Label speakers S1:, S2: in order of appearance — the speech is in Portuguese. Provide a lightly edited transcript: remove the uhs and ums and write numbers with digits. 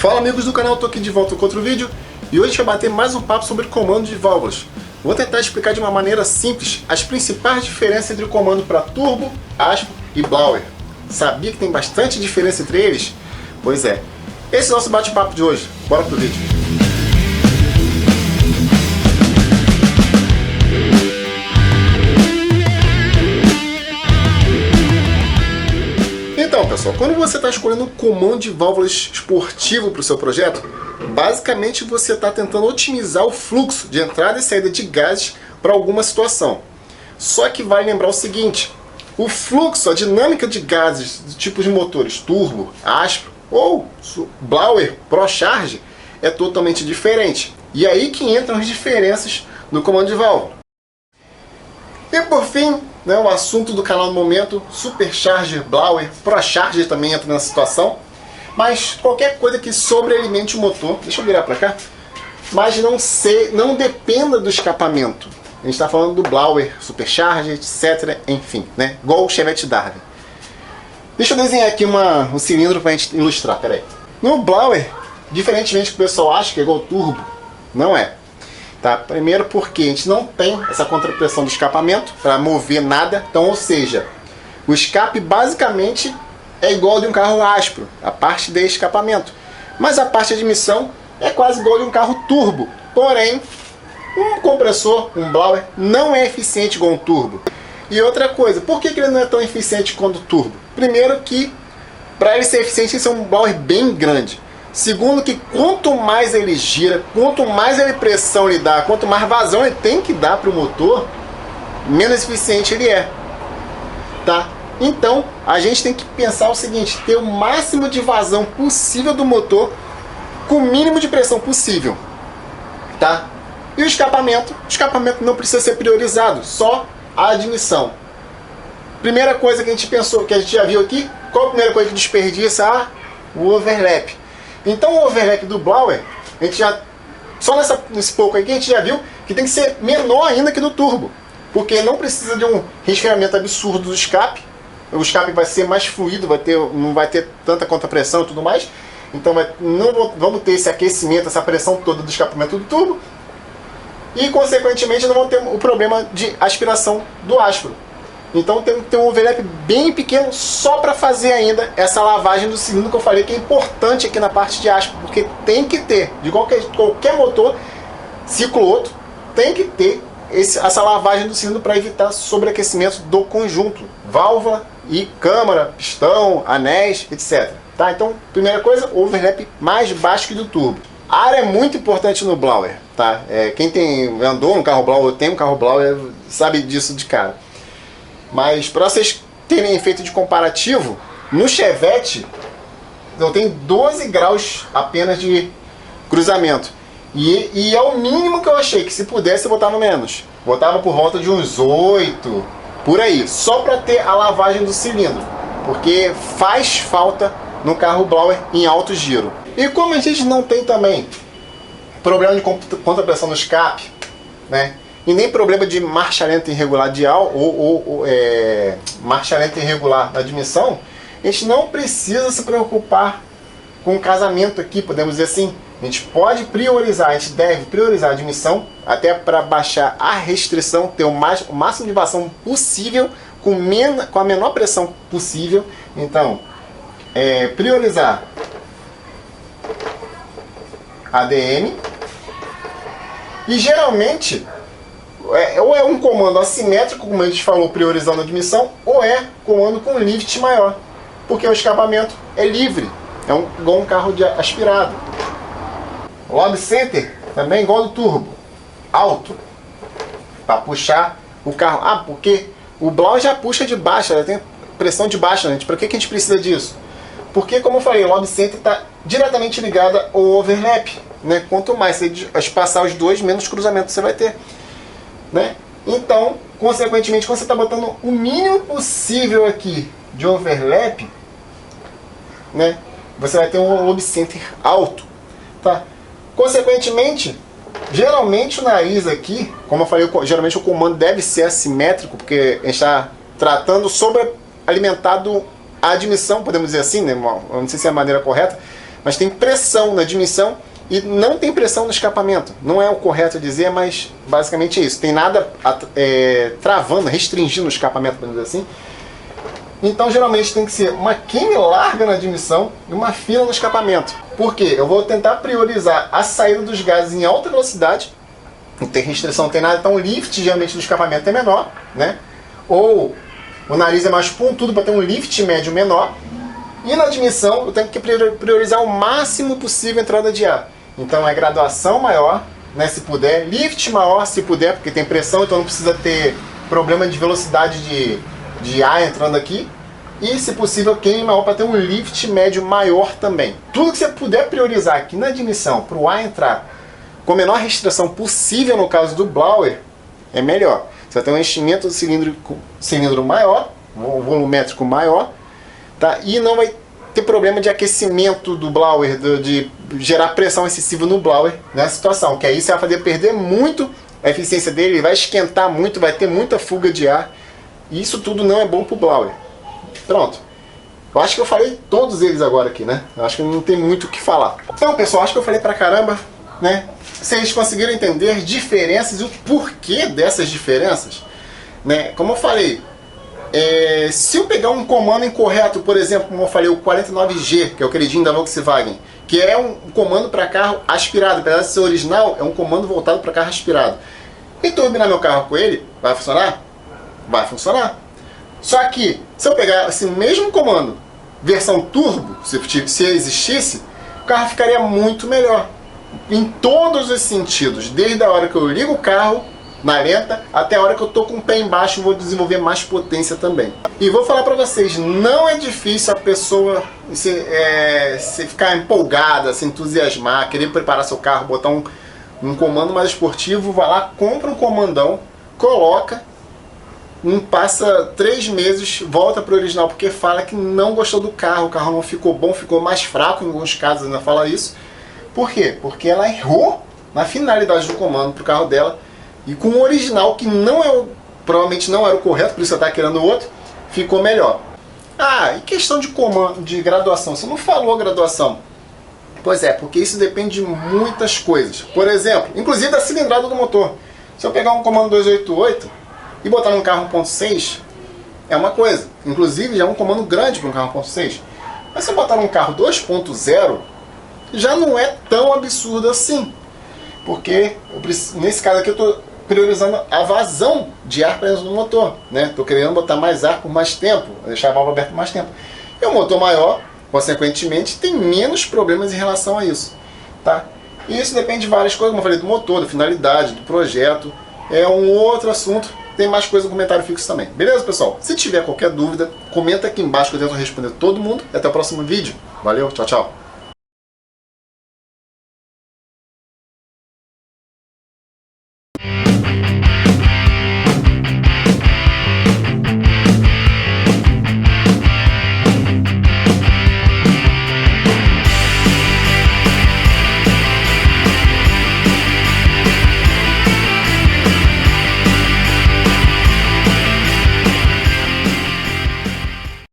S1: Fala amigos do canal, tô aqui de volta com outro vídeo e hoje a gente vai bater mais um papo sobre comando de válvulas. Vou tentar explicar de uma maneira simples as principais diferenças entre o comando para turbo, aspro e blower. Sabia que tem bastante diferença entre eles? Pois é, esse é o nosso bate-papo de hoje. Bora pro vídeo. Então pessoal, quando você está escolhendo um comando de válvulas esportivo para o seu projeto, basicamente você está tentando otimizar o fluxo de entrada e saída de gases para alguma situação. Só que vai lembrar o seguinte, o fluxo, a dinâmica de gases do tipo de motores turbo, aspro ou blower, ProCharge é totalmente diferente. E aí que entram as diferenças no comando de válvula. E por fim, o assunto do canal no momento, Supercharger, Blower, ProCharger também entra nessa situação. Mas qualquer coisa que sobrealimente o motor, deixa eu virar para cá, mas não dependa do escapamento. A gente está falando do Blower, Supercharger, etc. Enfim, igual o Chevette Darwin. Deixa eu desenhar aqui um cilindro para a gente ilustrar, peraí. No Blower, diferentemente do que o pessoal acha que é igual ao turbo, não é. Tá? Primeiro porque a gente não tem essa contrapressão do escapamento para mover nada, então, ou seja, o escape basicamente é igual de um carro aspro, a parte de escapamento, mas a parte de admissão é quase igual de um carro turbo, porém um compressor, um blower, não é eficiente igual um turbo. E outra coisa, por que ele não é tão eficiente quanto o turbo? Primeiro que para ele ser eficiente, ele é um blower bem grande. Segundo que quanto mais ele gira, quanto mais pressão ele dá, quanto mais vazão ele tem que dar para o motor, menos eficiente ele é. Tá? Então, a gente tem que pensar o seguinte, ter o máximo de vazão possível do motor com o mínimo de pressão possível. Tá? E o escapamento não precisa ser priorizado, só a admissão. Primeira coisa que a gente pensou, que a gente já viu aqui, qual a primeira coisa que desperdiça? O overlap. Então o overlap do blower, a gente já, só nesse pouco aqui a gente já viu que tem que ser menor ainda que no turbo. Porque não precisa de um resfriamento absurdo do escape. O escape vai ser mais fluido, não vai ter tanta contrapressão e tudo mais. Então vamos ter esse aquecimento, essa pressão toda do escapamento do turbo. E consequentemente não vamos ter o problema de aspiração do aspro. Então tem que ter um overlap bem pequeno só para fazer ainda essa lavagem do cilindro que eu falei que é importante aqui na parte de aspro, porque tem que ter, de qualquer motor, ciclo outro, tem que ter essa lavagem do cilindro para evitar sobreaquecimento do conjunto, válvula e câmara, pistão, anéis, etc. Tá? Então, primeira coisa, overlap mais baixo que do turbo. A área é muito importante no blower. Tá? Quem andou no carro blower, tem um carro blower, sabe disso de cara. Mas para vocês terem efeito de comparativo, no Chevette eu tenho 12 graus apenas de cruzamento. E é o mínimo que eu achei, que se pudesse eu botava menos. Botava por volta de uns 8, por aí. Só para ter a lavagem do cilindro. Porque faz falta no carro blower em alto giro. E como a gente não tem também problema de contrapressão no escape, e nem problema de marcha lenta irregular ou marcha lenta irregular na admissão, a gente não precisa se preocupar com o casamento aqui, podemos dizer assim. A gente pode priorizar, a gente deve priorizar a admissão, até para baixar a restrição, ter o máximo de vazão possível, com a menor pressão possível. Então, priorizar ADM, e geralmente ou é um comando assimétrico, como a gente falou, priorizando a admissão, ou é comando com lift maior, porque o escapamento é livre, igual um carro de aspirado. Lob center também igual do turbo, alto, para puxar o carro. Porque o blower já puxa de baixo, já tem pressão de baixo, gente. Para que a gente precisa disso? Porque, como eu falei, o lob center está diretamente ligado ao overlap. Quanto mais você espaçar os dois, menos cruzamento você vai ter. Então, consequentemente, quando você está botando o mínimo possível aqui de overlap, você vai ter um lob center alto. Tá? Consequentemente, geralmente o nariz aqui, como eu falei, geralmente o comando deve ser assimétrico, porque a gente está tratando sobre alimentado a admissão, podemos dizer assim, não sei se é a maneira correta, mas tem pressão na admissão e não tem pressão no escapamento. Não é o correto dizer, mas basicamente é isso. Tem nada travando, restringindo o escapamento, por dizer assim. Então geralmente tem que ser uma queime larga na admissão e uma fina no escapamento. Por quê? Eu vou tentar priorizar a saída dos gases em alta velocidade. Não tem restrição, não tem nada, então o lift geralmente do escapamento é menor, né? Ou o nariz é mais pontudo para ter um lift médio menor. E na admissão eu tenho que priorizar o máximo possível a entrada de ar. Então é graduação maior, né, se puder, lift maior se puder, porque tem pressão, então não precisa ter problema de velocidade de ar entrando aqui. E se possível queime maior para ter um lift médio maior também. Tudo que você puder priorizar aqui na admissão para o ar entrar com a menor restrição possível no caso do blower, é melhor. Você vai ter um enchimento do cilindro maior, um volumétrico maior, tá? E não vai ter problema de aquecimento do blower, de gerar pressão excessiva no blower nessa situação, que aí você vai fazer perder muito a eficiência dele, ele vai esquentar muito, vai ter muita fuga de ar, e isso tudo não é bom para o blower. Pronto. Eu acho que eu falei todos eles agora aqui, né? Eu acho que não tem muito o que falar. Então, pessoal, acho que eu falei pra caramba, né? Vocês conseguiram entender as diferenças e o porquê dessas diferenças? Né? Como eu falei, se eu pegar um comando incorreto, por exemplo, como eu falei, o 49G, que é o queridinho da Volkswagen, que é um comando para carro aspirado, apesar de ser original, é um comando voltado para carro aspirado. E turbinar meu carro com ele, vai funcionar? Vai funcionar. Só que, se eu pegar esse mesmo comando, versão turbo, se existisse, o carro ficaria muito melhor. Em todos os sentidos, desde a hora que eu ligo o carro na lenta até a hora que eu tô com o pé embaixo e vou desenvolver mais potência também. E vou falar para vocês, não é difícil a pessoa se ficar empolgada, se entusiasmar, querer preparar seu carro, botar um comando mais esportivo, vai lá, compra um comandão, coloca, passa 3 meses, volta para o original porque fala que não gostou do carro, o carro não ficou bom, ficou mais fraco, em alguns casos ainda fala isso. Por quê? Porque ela errou na finalidade do comando para o carro dela e com o original, que provavelmente não era o correto, por isso ela está querendo o outro, ficou melhor. Ah, e questão de comando, de graduação, você não falou graduação. Pois é, porque isso depende de muitas coisas. Por exemplo, inclusive da cilindrada do motor. Se eu pegar um comando 288 e botar num carro 1.6, é uma coisa. Inclusive já é um comando grande para um carro 1.6. Mas se eu botar num carro 2.0, já não é tão absurdo assim. Porque, nesse caso aqui, eu estou priorizando a vazão de ar para dentro do motor. Estou querendo botar mais ar por mais tempo, deixar a válvula aberta por mais tempo. E o motor maior, consequentemente, tem menos problemas em relação a isso. Tá? E isso depende de várias coisas, como eu falei, do motor, da finalidade, do projeto. É um outro assunto. Tem mais coisa no comentário fixo também. Beleza, pessoal? Se tiver qualquer dúvida, comenta aqui embaixo que eu tento responder todo mundo. E até o próximo vídeo. Valeu, tchau, tchau.